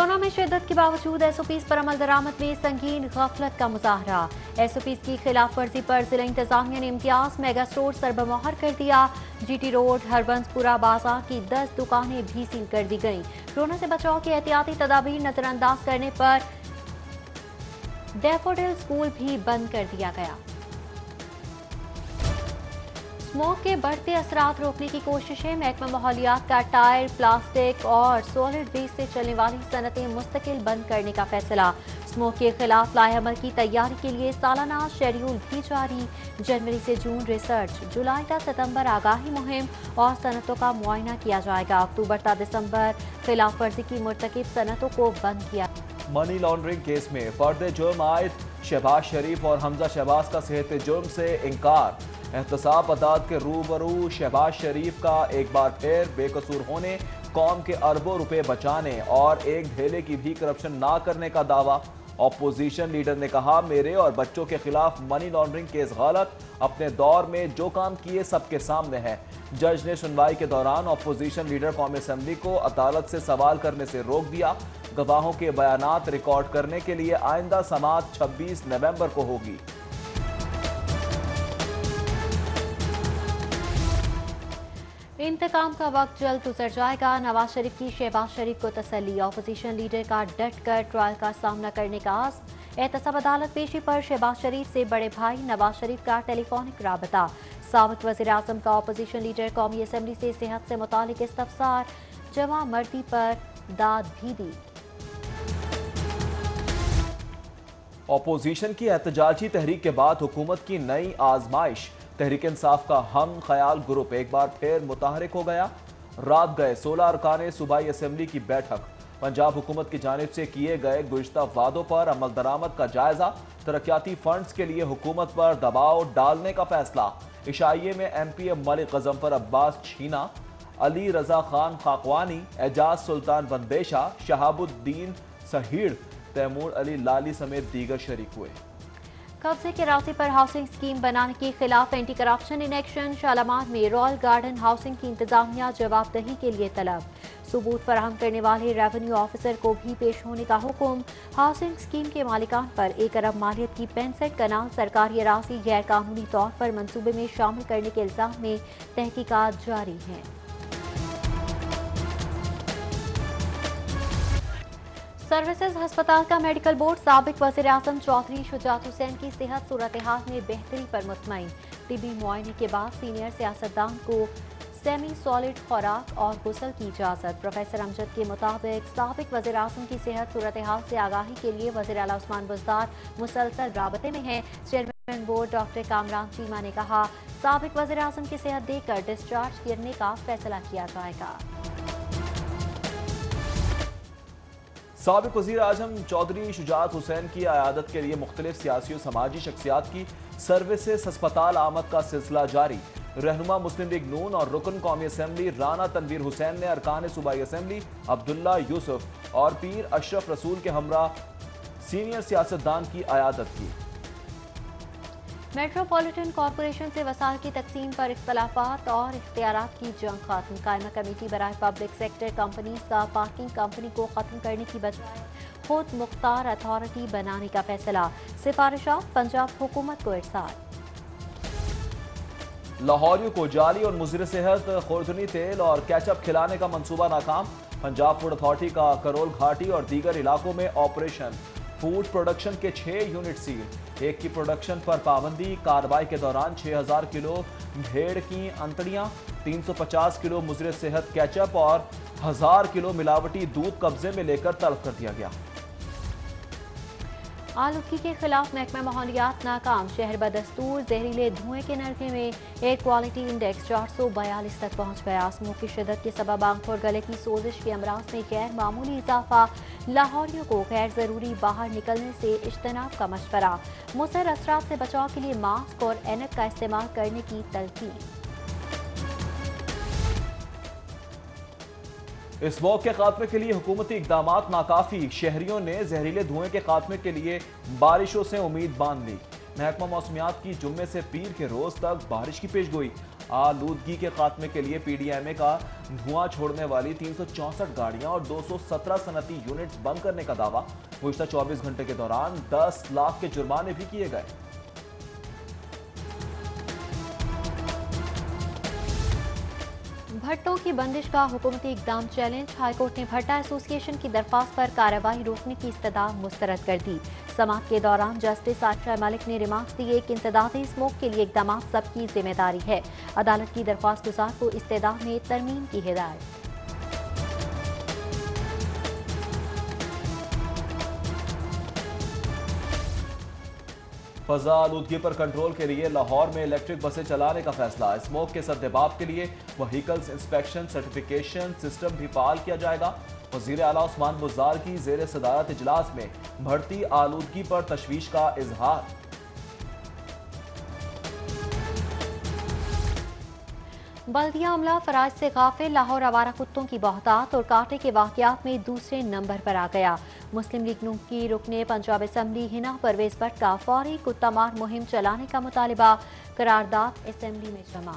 Corona में शिद्दत के बावजूद एसओपीज पर अमल दरामद में संगीन गफलत का मुजाहरा। एसओपीज की खिलाफ वर्जी पर जिला इंतजामिया ने इम्तियाज मेगा स्टोर सरबमोहर कर दिया। जीटी रोड हरबंसपुरा बाजार की 10 दुकानें भी सील कर दी गईं। कोरोना से बचाव की एहतियाती तदाबीर नजरअंदाज करने पर डैफोडिल स्कूल भी बंद कर दिया गया। स्मोक के बढ़ते असरात रोकने की कोशिशें। महकमा माहौलियात का टायर, प्लास्टिक और सॉलिड वेस्ट से चलने वाली सनतें मुस्तकिल बंद करने का फैसला। स्मोक के खिलाफ लाएअमल की तैयारी के लिए सालाना शेड्यूल भी जारी। जनवरी से जून रिसर्च, जुलाई से सितंबर आगाही मुहिम और सनतों का मुआयना किया जाएगा। अक्टूबर से दिसंबर खिलाफ वर्जी की मुर्तकिब सनतों को बंद किया। मनी लॉन्ड्रिंग केस में फर्द जुर्म आयद शहबाज शरीफ और हमजा शहबाज का सेहत जुर्म से इंकार। एहतसाब अदालत के रूबरू शहबाज शरीफ का एक बार फिर बेकसूर होने, कौम के अरबों रुपए बचाने और एक ढेले की भी करप्शन ना करने का दावा। अपोजिशन लीडर ने कहा, मेरे और बच्चों के खिलाफ मनी लॉन्ड्रिंग केस गलत, अपने दौर में जो काम किए सबके सामने है। जज ने सुनवाई के दौरान अपोजिशन लीडर कौमी असेंबली को अदालत से सवाल करने से रोक दिया। गवाहों के बयानात रिकॉर्ड करने के लिए आइंदा समाअत 26 नवंबर को होगी। इंतकाम का वक्त जल्द गुजर जाएगा। नवाज शरीफ की शहबाज शरीफ को तसल्ली। अपोजिशन लीडर का डट कर ट्रायल का सामना करने का आज़म। एहतसाब अदालत पेशी पर शहबाज शरीफ से बड़े भाई नवाज शरीफ का टेलीफोनिक राबता। साबिक वज़ीर आज़म का अपोजिशन लीडर कौमी असम्बली से सेहत से मुतालिक इस्तफसार। जमा मर्दी पर दाद भी दी। अपोजिशन की एहतजाजी तहरीक के बाद हुकूमत की नई आजमाइश। तहरीक इंसाफ का हम ख्याल ग्रुप एक बार फिर मुतहरिक हो गया। रात गए 16 अरकान सूबाई असम्बली की बैठक। पंजाब हुकूमत की जानिब से किए गए गुज़िश्ता वादों पर अमल दरामद का जायजा। तरक्याती फंड्स के लिए हुकूमत पर दबाव डालने का फैसला। इशाइये में MP मलिक गजम्फर अब्बास छीना, अली रजा खान खाकवानी, एजाज सुल्तान बंदेशा, शहाबुद्दीन सहीड़, तैमूर अली लाली समेत दीगर शरीक हुए। कब्जे के रास्ते पर हाउसिंग स्कीम बनाने के खिलाफ anti corruption in action. Shalimar में रॉयल गार्डन हाउसिंग की इंतजामिया जवाबदही के लिए तलब। सबूत फराहम करने वाले रेवेन्यू ऑफिसर को भी पेश होने का हुक्म। हाउसिंग स्कीम के मालिकान पर 1 अरब मालियत की 65 कनाल सरकारी अराजी गैर कानूनी तौर पर मंसूबे में शामिल करने के इल्जाम में तहकीकात जारी हैं। सर्विसेज हस्पताल का मेडिकल बोर्ड साबिक वज़ीर आज़म चौधरी शुजात हुसैन की सेहत सूरत हाल में बेहतरी पर मुतमईन। तिबी मुआयने के बाद सीनियर सियासतदान को सेमी सॉलिड खुराक और गुस्ल की इजाज़त। प्रोफेसर अमजद के मुताबिक साबिक वज़ीर आज़म की सेहत सूरत हाल से आगाही के लिए वज़ीर आला उस्मान बुज़दार मुसलसल राबते में हैं। Chairman board doctor Kamran Cheema ने कहा, साबिक वज़ीर आज़म की सेहत देखकर डिस्चार्ज करने का फैसला किया जाएगा। साबिक वज़ीर आज़म चौधरी शुजात हुसैन की अयादत के लिए मुख्तलिफ सियासी और समाजी शख्सियात की सर्विसेज अस्पताल आमद का सिलसिला जारी। रहनुमा मुस्लिम लीग नून और रुकन कौमी असम्बली राना तनवीर हुसैन ने अरकान सूबाई असम्बली अब्दुल्ला यूसुफ और पीर अशरफ रसूल के हमरा सीनियर सियासतदान की अयादत की। मेट्रोपॉलिटन कॉरपोरेशन से वसाइल की तकसीम पर इख्तलाफात और इख्तियारात की जंग खत्म। कायमा कमेटी बराए पब्लिक सेक्टर कंपनीज का पार्किंग कंपनी को खत्म करने की बजाय खुद मुख्तार अथॉरिटी बनाने का फैसला। सिफारिशात पंजाब हुकूमत को इरसाल। लाहौरियों को जाली और मुज़िर सेहत खुर्दनी तेल और केचप खिलाने का मंसूबा नाकाम। पंजाब फूड अथॉरिटी का करोल घाटी और दीगर इलाकों में ऑपरेशन। फूड प्रोडक्शन के 6 यूनिट सील। एक की प्रोडक्शन पर पाबंदी। कार्रवाई के दौरान 6000 किलो भेड़ की अंतड़ियां, 350 किलो मुज़िर सेहत केचप और 1000 किलो मिलावटी दूध कब्जे में लेकर तलब कर दिया गया। आलूगी के खिलाफ महकमा माहौलियात नाकाम। शहर बदस्तूर जहरीले धुएं के नरखे में एयर क्वालिटी इंडेक्स 442 तक पहुंच गया। स्मोक की शिद्दत के सबब आंख और गले की सोजिश के अमराज में गैर मामूली इजाफा। लाहौरियों को गैर जरूरी बाहर निकलने से इज्तनाब का मशवरा। मुसर असरात से बचाव के लिए मास्क और ऐनक का इस्तेमाल करने की तलकीन। स्मोक के खात्मे के लिए हुकूमती इकदामात नाकाफी। शहरियों ने जहरीले धुएं के खात्मे के लिए बारिशों से उम्मीद बांध ली। महकमा मौसमियात की जुम्मे से पीर के रोज तक बारिश की पेशगोई। آلودگی کے خاتمے کے لیے پی ڈی ایم اے کا دھواں چھوڑنے والی 364 گاڑیاں اور 217 صنعتی یونٹس بند کرنے کا دعویٰ۔ گزشتہ 24 گھنٹے کے دوران 10 لاکھ کے جرمانے بھی کیے گئے۔ بھٹوں کی بندش کا حکومتی اقدام چیلنج۔ ہائی کورٹ نے بھٹا ایسوسی ایشن کی درخواست پر کارروائی روکنے کی استدعا مسترد کر دی۔ سماعت کے دوران جسٹس عائشہ ملک نے ریمارکس دیے کہ انسدادی اسموک کے لیے اقدامات سب کی ذمہ داری ہے۔ عدالت کی درخواست گزار کو استدعا میں ترمیم کی ہدایت۔ فضا آلودگی پر کنٹرول کے لیے لاہور میں الیکٹرک بسیں چلانے کا فیصلہ۔ اسموک کے سدباب کے لیے وہیکلز انسپیکشن سرٹیفیکیشن سسٹم بھی فعال کیا جائے گا۔ وزیر اعلیٰ عثمان بزدار کی زیر صدارت اجلاس میں بڑھتی آلودگی پر تشویش کا اظہار۔ بلدیہ عملہ فرائض سے غافل۔ لاہور آوارہ کتوں کی بہتات اور کاٹے کے واقعات میں دوسرے نمبر پر آ گیا۔ مسلم لیگ ن کی رکن پنجاب اسمبلی ہنا پرویز بٹ کا فوری کتا مار مہم چلانے کا مطالبہ۔ قرارداد اسمبلی میں جمع۔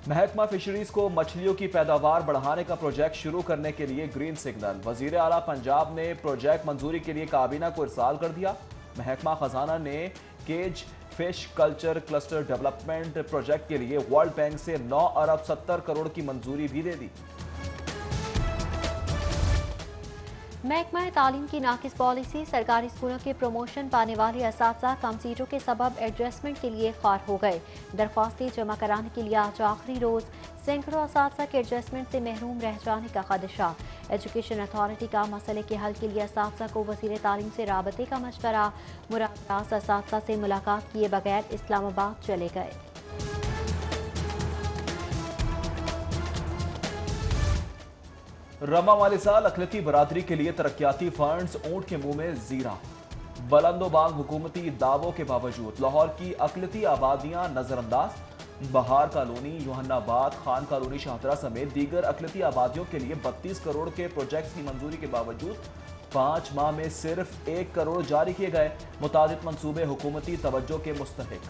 محکمہ فشریز کو مچھلیوں کی پیداوار بڑھانے کا پروجیکٹ شروع کرنے کے لیے گرین سگنل۔ وزیر اعلیٰ پنجاب نے پروجیکٹ منظوری کے لیے کابینہ کو ارسال کر دیا۔ محکمہ خزانہ نے cage fish culture cluster development project کے لیے ورلڈ بینک سے 9 ارب 70 کروڑ کی منظوری بھی دے دی۔ محکمہ تعلیم کی ناقص پالیسی۔ سرکاری اسکولوں کے پروموشن پانے والے اساتذہ کم سیٹوں کے سبب ایڈجسٹمنٹ کے لیے خوار ہو گئے۔ درخواستیں جمع کرانے کے لیے آج آخری روز۔ سینکڑوں اساتذہ کے ایڈجسٹمنٹ سے محروم رہ جانے کا خدشہ۔ ایجوکیشن اتھارٹی کا مسئلے کے حل کے لیے اساتذہ کو وزیر تعلیم سے رابطے کا مشورہ۔ مراد راز اساتذہ سے ملاقات کیے بغیر اسلام آباد چلے گئے۔ رواں والی سال اقلیتی برادری کے لیے ترقیاتی فنڈز اونٹ کے منہ میں زیرہ۔ بلند و بانگ حکومتی دعووں کے باوجود لاہور کی اقلیتی آبادیاں نظر انداز۔ بہار کالونی، یوحنا آباد، خان کالونی شاہدرہ سمیت دیگر اقلیتی آبادیوں کے لیے 32 کروڑ کے پروجیکٹس کی منظوری کے باوجود 5 ماہ میں صرف 1 کروڑ جاری کیے گئے۔ متعدد منصوبے حکومتی توجہ کے مستحق۔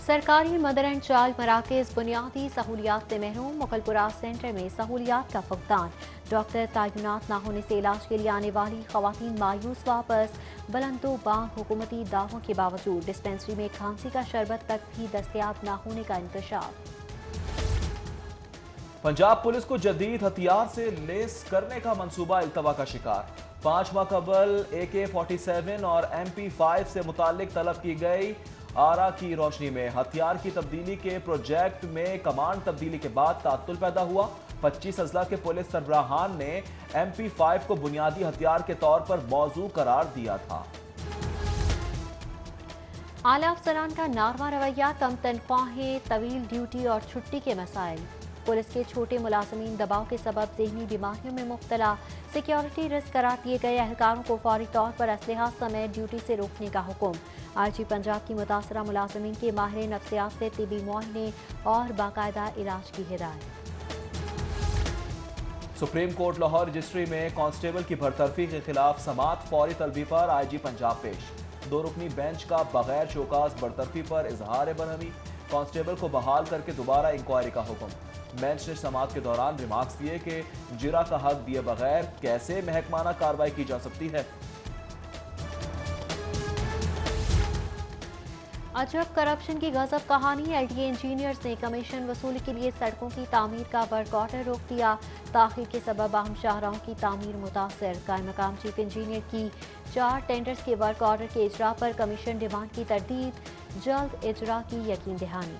سرکاری مدر اینڈ چائلڈ مراکز بنیادی سہولیات سے محروم۔ مغل پورہ سینٹر میں سہولیات کا فقدان۔ ڈاکٹر تعینات نہ ہونے سے علاج کے لیے آنے والی خواتین مایوس واپس۔ بلند و بانگ حکومتی دعووں کے باوجود ڈسپنسری میں کھانسی کا شربت تک بھی دستیاب نہ ہونے کا انکشاف۔ پنجاب پولیس کو جدید ہتھیار سے لیس کرنے کا منصوبہ التوا کا شکار۔ 5 ماہ قبل AK-47 اور MP5 سے متعلق طلب کی گئی آرا کی روشنی میں ہتھیار کی تبدیلی کے پروجیکٹ میں کمانڈ تبدیلی کے بعد تعطل پیدا ہوا۔ 25 اضلاع کے پولیس سربراہان نے MP5 کو بنیادی ہتھیار کے طور پر موزوں قرار دیا تھا۔ اعلی افسران کا ناروا رویہ، کم تنخواہیں، طویل ڈیوٹی اور چھٹی کے مسائل۔ پولیس کے چھوٹے ملازمین دباؤ کے سبب ذہنی بیماریوں میں مبتلا۔ سیکیورٹی رسک قرار دیے گئے اہلکاروں کو فوری طور پر اسلحہ سمیت ڈیوٹی سے روکنے کا حکم۔ آئی جی پنجاب کی متاثرہ ملازمین کے ماہر نفسیات سے طبی معائنے اور باقاعدہ علاج کی ہدایت۔ سپریم کورٹ لاہور رجسٹری میں کانسٹیبل کی برطرفی کے خلاف سماعت فوری طلبی پر آئی جی پنجاب پیش۔ 2 رکنی بینچ کا بغیر شوکاز برطرفی پر اظہار برہمی۔ کانسٹیبل کو بحال کر کے دوبارہ انکوائری کا حکم۔ بینچ نے سماعت کے دوران ریمارکس دیے کہ جرا کا حق دیے بغیر کیسے محکمانہ کارروائی کی جا سکتی ہے۔ عجب کرپشن کی غضب کہانی۔ LTA انجینئرز نے کمیشن وصولی کے لیے سڑکوں کی تعمیر کا ورک آرڈر روک دیا۔ تاخیر کے سبب اہم شاہراہوں کی تعمیر متاثر۔ قائم مقام چیف انجینئر کی 4 ٹینڈرز کے ورک آرڈر کے اجرا پر کمیشن ڈیمانڈ کی تردید۔ جلد اجرا کی یقین دہانی۔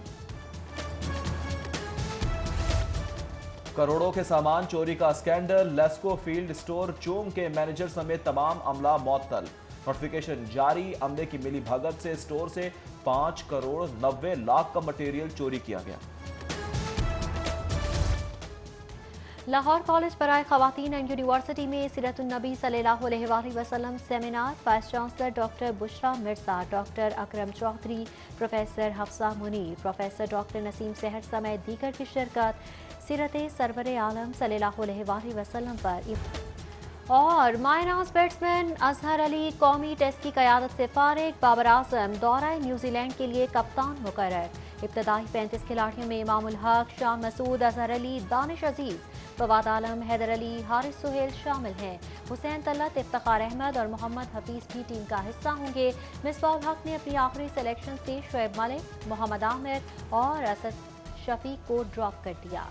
کروڑوں کے سامان چوری کا اسکینڈل۔ لیسکو فیلڈ سٹور چوم کے مینیجر سمیت تمام عملہ معطل۔ نوٹیفیکیشن جاری۔ عملے کی ملی بھگت سے سٹور سے 5 کروڑ 90 لاکھ کا مٹیریل چوری کیا گیا۔ لاہور کالج برائے خواتین اینڈ یونیورسٹی میں سیرت النبی صلی اللہ علیہ وآلہ وسلم seminar. Voice chancellor doctor Bushra Mirza, doctor Akram Chaudhry, professor Hafsa Munir, professor doctor Naseem Sahar سمیت دیگر کی شرکت۔ سیرت سرور عالم صلی اللہ علیہ وآلہ وسلم پر۔ اور ماہ ناز بیٹسمین اظہر علی قومی ٹیسٹ کی قیادت سے فارغ۔ بابر اعظم دورہ نیوزی لینڈ کے لیے کپتان مقرر۔ ابتدائی 35 کھلاڑیوں میں امام الحق، شاہ مسعود، اظہر علی، دانش عزیز، فواد عالم، حیدر علی، حارث سہیل شامل ہیں۔ حسین طلعت، افتخار احمد اور محمد حفیظ بھی ٹیم کا حصہ ہوں گے۔ مصباح الحق نے اپنی آخری سلیکشن سے شعیب ملک، محمد عامر اور اسد شفیق کو ڈراپ کر دیا۔